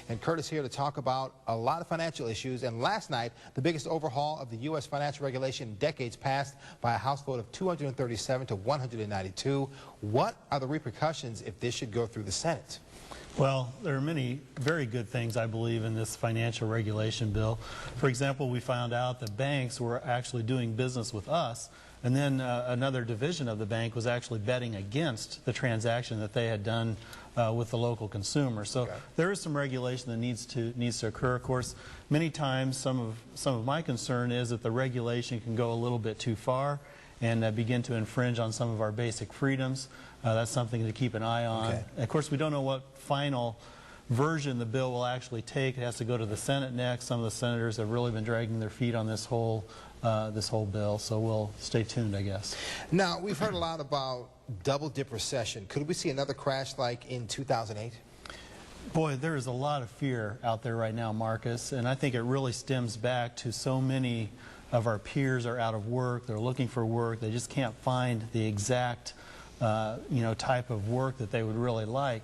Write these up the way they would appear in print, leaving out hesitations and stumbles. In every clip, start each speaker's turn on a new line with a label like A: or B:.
A: And Kurt is here to talk about a lot of financial issues. And last night, the biggest overhaul of the U.S. financial regulation in decades passed by a House vote of 237 to 192. What are the repercussions if this should go through the Senate?
B: Well, there are many very good things, I believe, in this financial regulation bill. For example, we found out that banks were actually doing business with us, and then another division of the bank was actually betting against the transaction that they had done with the local consumer. So there is some regulation that needs to occur. Of course, many times some of my concern is that the regulation can go a little bit too far and begin to infringe on some of our basic freedoms. That's something to keep an eye on.
A: Okay.
B: Of course, we don't know what final version the bill will actually take. It has to go to the Senate next. Some of the senators have really been dragging their feet on this whole bill, so we'll stay tuned, I guess.
A: Now, we've heard a lot about double-dip recession. Could we see another crash like in 2008?
B: Boy, there is a lot of fear out there right now, Marcus, and I think it really stems back to so many of our peers are out of work. They're looking for work. They just can't find the exact type of work that they would really like.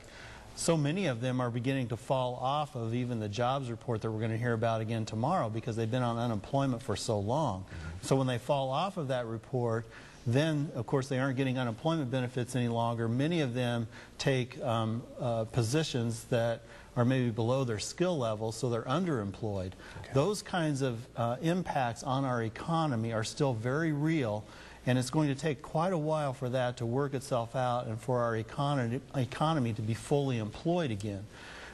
B: So many of them are beginning to fall off of even the jobs report that we're going to hear about again tomorrow because they've been on unemployment for so long. So when they fall off of that report, then of course they aren't getting unemployment benefits any longer. Many of them take positions that are maybe below their skill level, so they're underemployed. Okay. Those kinds of impacts on our economy are still very real, and it's going to take quite a while for that to work itself out and for our economy to be fully employed again.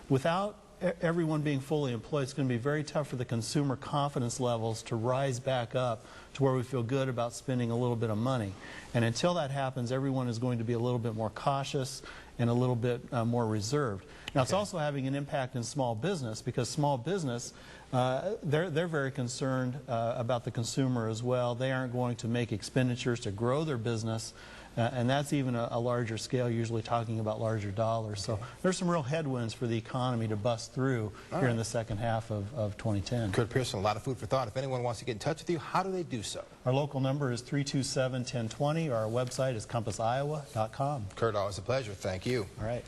B: Without everyone being fully employed, it's going to be very tough for the consumer confidence levels to rise back up to where we feel good about spending a little bit of money. And until that happens, everyone is going to be a little bit more cautious and a little bit more reserved. Now, it's also having an impact in small business because small business, they're very concerned about the consumer as well. They aren't going to make expenditures to grow their business, and that's even a larger scale, usually talking about larger dollars. So there's some real headwinds for the economy to bust through here in the second half of 2010.
A: Kurt Pearson, a lot of food for thought. If anyone wants to get in touch with you, how do they do so?
B: Our local number is 327-1020. Our website is compassiowa.com.
A: Kurt, always a pleasure. Thank you.
B: All right.